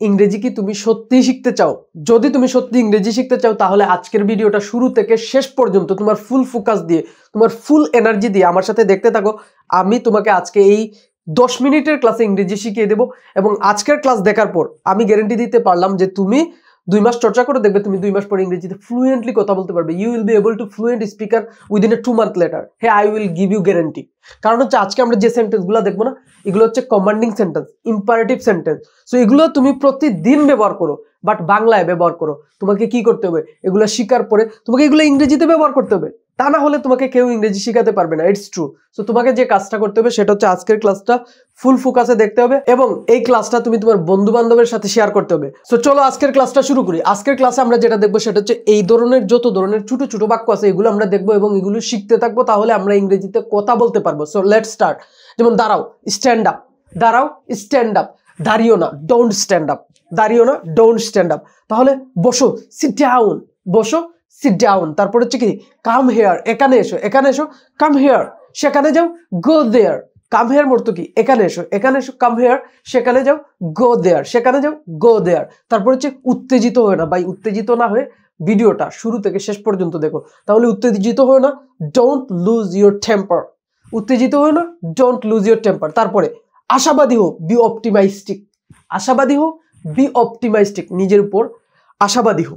ইংরেজি কি তুমি সত্যিই শিখতে চাও? যদি তুমি সত্যি ইংরেজি শিখতে চাও তাহলে আজকের ভিডিওটা শুরু থেকে শেষ পর্যন্ত তোমার ফুল ফোকাস দিয়ে, তোমার ফুল এনার্জি দিয়ে আমার সাথে দেখতে থাকো। আমি তোমাকে আজকে এই 10 মিনিটের ক্লাসে ইংরেজি শিখিয়ে দেবো এবং আজকের ক্লাস দেখার পর আমি গ্যারান্টি দিতে পারলাম যে তুমি 2 মাস চর্চা করে দেখবে, তুমি 2 মাস পরে ইংরেজিতে ফ্লুয়েন্টলি কথা বলতে পারবে। You will be able to fluent speaker within a 2 month later. হ্যাঁ, I will give you guarantee. কারণ হচ্ছে আজকে আমরা যে সেন্টেন্সগুলো দেখবো না, এগুলো হচ্ছে commanding sentence, imperative sentence. So এগুলো তুমি প্রতিদিন ব্যবহার করো, বাট বাংলায় ব্যবহার করো। তোমাকে কি করতে হবে? এগুলো শিখার পরে তোমাকে এগুলো ইংরেজিতে ব্যবহার করতে হবে, তা না হলে তোমাকে কেউ ইংরেজি শিখাতে পারবে না। It's true. সো তোমাকে যে কাজটা করতে হবে সেটা হচ্ছে আজকের ক্লাসটা ফুল ফোকাসে দেখতে হবে এবং এই ক্লাসটা তুমি তোমার বন্ধু বান্ধবের সাথে শেয়ার করতে হবে। সো চলো আজকের ক্লাসটা শুরু করি। আজকের ক্লাসে আমরা যেটা দেখবো সেটা হচ্ছে এই ধরনের যত ধরনের ছোট ছোট বাক্য আছে এগুলো আমরা দেখবো এবং এগুলো শিখতে থাকবো, তাহলে আমরা ইংরেজিতে কথা বলতে পারবো। So let's start. যেমন দাঁড়াও, স্ট্যান্ড আপ। দাঁড়াও, স্ট্যান্ড আপ। দাঁড়িও না, ডোন্ট স্ট্যান্ড আপ। দাঁড়িও না, ডোন্ট স্ট্যান্ড আপ। তাহলে বসো, সিট ডাউন। বসো, সিট ডাউন। তারপর হচ্ছে কি, কাম হেয়ার, এখানে এসো। এখানে এসো, কাম হেয়ার। সেখানে যাও, গো দেয়ার। কাম হেয়ার মর্ত কি, এখানে এসো। এখানে এসো, কাম হেয়ার। সেখানে যাও, গো দেয়ার। সেখানে যাও, গো দেয়ার। তারপর হচ্ছে উত্তেজিত হয় না ভাই, উত্তেজিত না হয়ে ভিডিওটা শুরু থেকে শেষ পর্যন্ত দেখো, তাহলে উত্তেজিত হয় না। Don't lose your temper. উত্তেজিত হয় না, ডোন্ট লুজ ইউর টেম্পার। তারপরে আশাবাদী হো, বি অপটিমাইস্টিক। আশাবাদী হো, বি অপটিমাইস্টিক। নিজের উপর আশাবাদী হো,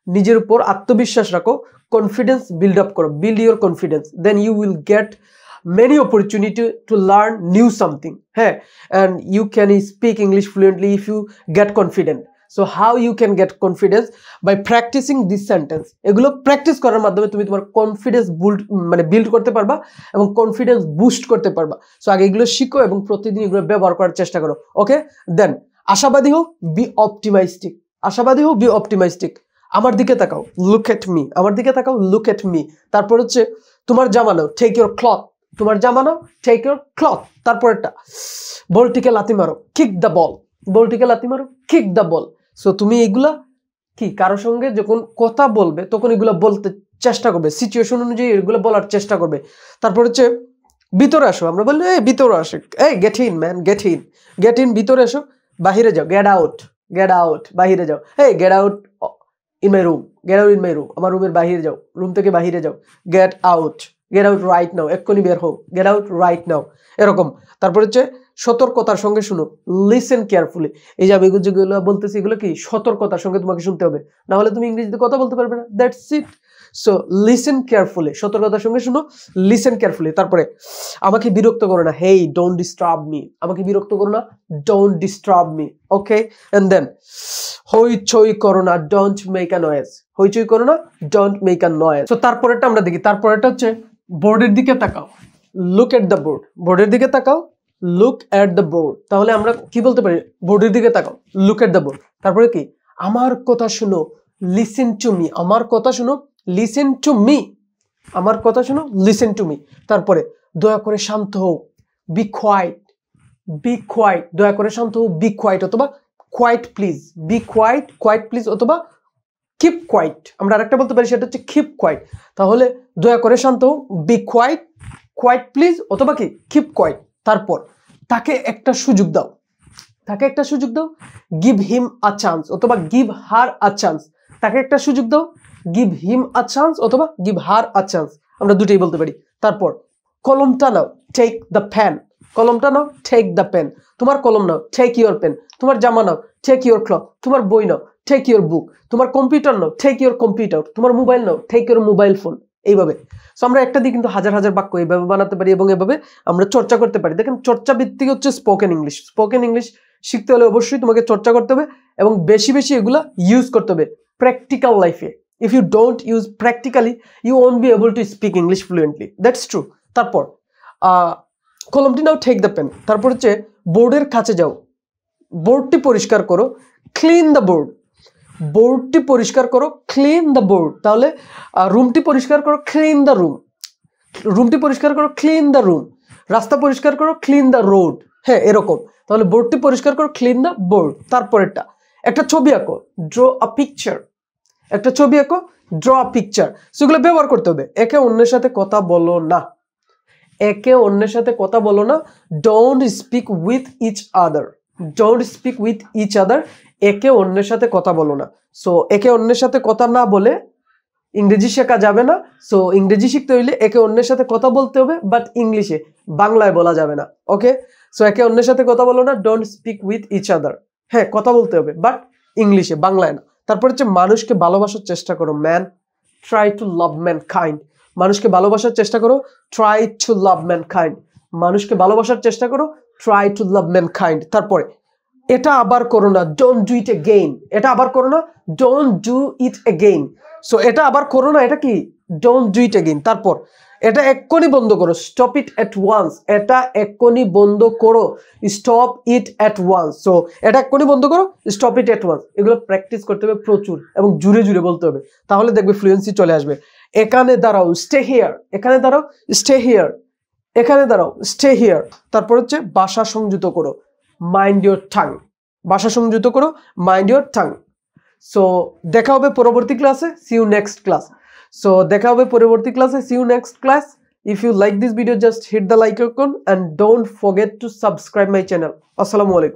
নিজের উপর আত্মবিশ্বাস রাখো, কনফিডেন্স বিল্ড আপ করো, build your confidence, then you will get many opportunity to learn new something. Hey, and you can speak English fluently if you get confident. So how you can get confidence? By practicing this sentence. এগুলো practice করার মাধ্যমে তুমি তোমার confidence build করতে পারবা এবং confidence boost করতে পারবা। সো আগে এগুলো শিখো এবং প্রতিদিন এগুলো ব্যবহার করার চেষ্টা করো। ওকে, দেন আশাবাদী হও, বি অপটিমাইস্টিক। আশাবাদী হও, বি অপটিমাইস্টিক। আমার দিকে তাকাও, লুক এট মি। আমার দিকে তাকাও, লুক এট মি। তারপর হচ্ছে তোমার জামা নাও, টেক ইউর ক্লথ। তোমার জামা নাও, টেক ইউর ক্লথ। তারপরটা বলটিকে লাথি মারো, কিক দ্য বল। বলটিকে লাথি মারো, কিক দ্য বল। সো তুমি এগুলা কি কারোর সঙ্গে যখন কথা বলবে তখন এগুলো বলতে চেষ্টা করবে, সিচুয়েশন অনুযায়ী এগুলো বলার চেষ্টা করবে। তারপর হচ্ছে ভিতরে আসো। আমরা বললে এই ভিতরে আসে, এই get in man, get in. Get in, ভিতরে এসো। বাহিরে যাও, গেট আউট। গেট আউট, বাহিরে যাও। এই get out in my room. Get out in my room. আমার রুমের বাহিরে যাও, রুম থেকে বাহিরে যাও। Get out. Get out right now, এক্ষুনি বের হও। গেট আউট রাইট নাও, এরকম। তারপর হচ্ছে সতর্কতার সঙ্গে শুনো, লিসেন কেয়ারফুলি। এই যে আমি যেগুলো বলতেছি এগুলো কি সতর্কতার সঙ্গে তোমাকে শুনতে হবে, না হলে তুমি ইংরেজিতে কথা বলতে পারবে না। That's it. So listen carefully, সতর্কতার সঙ্গে শুনো, লিসেন কেয়ারফুলি। তারপরে আমাকে বিরক্ত করো না, হেই ডোন্ট ডিস্টার্ব মি। আমাকে বিরক্ত করো না, don't disturb me. Okay, and then হইচই করো না, ডোন্ট মেক আ নয়েজ। হইচই করো না, don't make a noise. So তারপরেরটা আমরা দেখি। তারপরেরটা হচ্ছে বোর্ডের দিকে তাকাও, লুক এট দ্য বোর্ড। বোর্ডের দিকে তাকাও, লুক এট দ্য বোর্ড। তাহলে আমরা কি বলতে পারি? বোর্ডের দিকে তাকাও, লুক এট দ্য বোর্ড। তারপরে কি, আমার কথা শুনো, লিসেন টু মি। আমার কথা শুনো, লিসেন টু মি। আমার কথা শুনো, লিসেন টু মি। তারপরে দয়া করে শান্ত হও, বি কোয়াইট। বি কোয়াইট, দয়া করে শান্ত হও, বি কোয়াইট। অথবা quiet please, be quiet, quiet please. অথবা কিপ কোয়াইট। আমরা আরেকটা বলতে পারি, সেটা হচ্ছে কিপ কোয়াইট। তাহলে দয়া করে শান্ত হও, বি কোয়াইট, কোয়াইট প্লিজ। অথবা কি, কিপ কোয়াইট। তারপর তাকে একটা সুযোগ দাও, তাকে একটা সুযোগ দাও, গিভ হিম আ চান্স। অথবা গিভ হার আ চান্স। তাকে একটা সুযোগ দাও, গিভ হিম আ চান্স। অথবা গিভ হার আ চান্স, আমরা দুটোই বলতে পারি। তারপর কলমটা নাও, টেক দ্য পেন। কলমটা নাও, টেক দ্য পেন। তোমার কলম নাও, টেক ইউর পেন। তোমার জামা নাও, টেক ইউর ক্লথ। তোমার বই নাও, টেক ইউর বুক। তোমার কম্পিউটার নাও, টেক ইউর কম্পিউটার। তোমার মোবাইল নাও, টেক ইউর মোবাইল ফোন। এইভাবে। সো আমরা একটা দিয়ে কিন্তু হাজার হাজার বাক্য এইভাবে বানাতে পারি এবং এভাবে আমরা চর্চা করতে পারি। দেখেন, চর্চা ভিত্তিক হচ্ছে স্পোকেন ইংলিশ। স্পোকেন ইংলিশ শিখতে হলে অবশ্যই তোমাকে চর্চা করতে হবে এবং বেশি বেশি এগুলা ইউজ করতে হবে প্র্যাকটিক্যাল লাইফে। If you don't use practically, you won't be able to speak English fluently. That's true. তারপর কলমটি নাও, টেক দ্য পেন। তারপর হচ্ছে বোর্ডের কাছে যাও, বোর্ডটি পরিষ্কার করো, ক্লিন দ্য বোর্ড। বোর্ডটি পরিষ্কার করো, ক্লিন দ্য বোর্ড। তাহলে রুমটি পরিষ্কার করো, ক্লিন দ্য রুম। রুমটি পরিষ্কার করো, ক্লিন দ্য রুম। রাস্তা পরিষ্কার করো, ক্লিন দ্য রোড। হ্যাঁ, এরকম। তাহলে বোর্ডটি পরিষ্কার করো, ক্লিন দ্য বোর্ড। তারপরেরটা, একটা ছবি আঁকো, ড্র আ পিকচার। একটা ছবি আঁকো, ড্র আ পিকচার। সেগুলো ব্যবহার করতে হবে। একে অন্যের সাথে কথা বলো না, একে অন্যের সাথে কথা বলো না। Don't speak with each other. Don't speak with each other, একে অন্যের সাথে কথা বলো না। সো একে অন্যের সাথে কথা না বলে ইংরেজি শেখা যাবে না। সো ইংরেজি শিখতে হইলে একে অন্যের সাথে কথা বলতে হবে, বাট ইংলিশে, বাংলায় বলা যাবে না। ওকে, সো একে অন্যের সাথে কথা বলো না, don't speak with each other. হ্যাঁ, কথা বলতে হবে বাট ইংলিশে, বাংলায় না। তারপর হচ্ছে মানুষকে ভালোবাসার চেষ্টা করো, man try to love man kind. মানুষকে ভালোবাসার চেষ্টা করো, try to love man kind. মানুষকে ভালোবাসার চেষ্টা করো, try to love man kind. তারপরে এটা আবার করো না, ডোন্ট ডু ইট এগেইন। এটা আবার করো না, don't do it again. So এটা আবার করো না, এটা কি, ডোন্ট ডু ইট এগেইন। তারপর এটা এক্ষুনি বন্ধ করো, স্টপ ইট অ্যাট ওয়ান্স। এটা এক্ষুনি বন্ধ করো, stop it at once. So এটা এক্ষুনি বন্ধ করো, স্টপ ইট অ্যাট ওয়ান্স। এগুলো প্র্যাকটিস করতে হবে প্রচুর এবং জুড়ে জুড়ে বলতে হবে, তাহলে দেখবে ফ্লুয়েন্সি চলে আসবে। এখানে দাঁড়াও, স্টে হিয়ার। এখানে দাঁড়াও, স্টে হিয়ার। এখানে দাঁড়াও, স্টে হিয়ার। তারপর হচ্ছে ভাষা সংযুক্ত করো, মাইন্ড ইউর টাং। ভাষা সংযুক্ত করো, মাইন্ড ইউর টাং। সো দেখা হবে পরবর্তী ক্লাসে, see you next class. So দেখা হবে পরবর্তী ক্লাসে, see you next class. If you like this video, just hit the like icon and don't forget to subscribe my channel. আসসালামু আলাইকুম।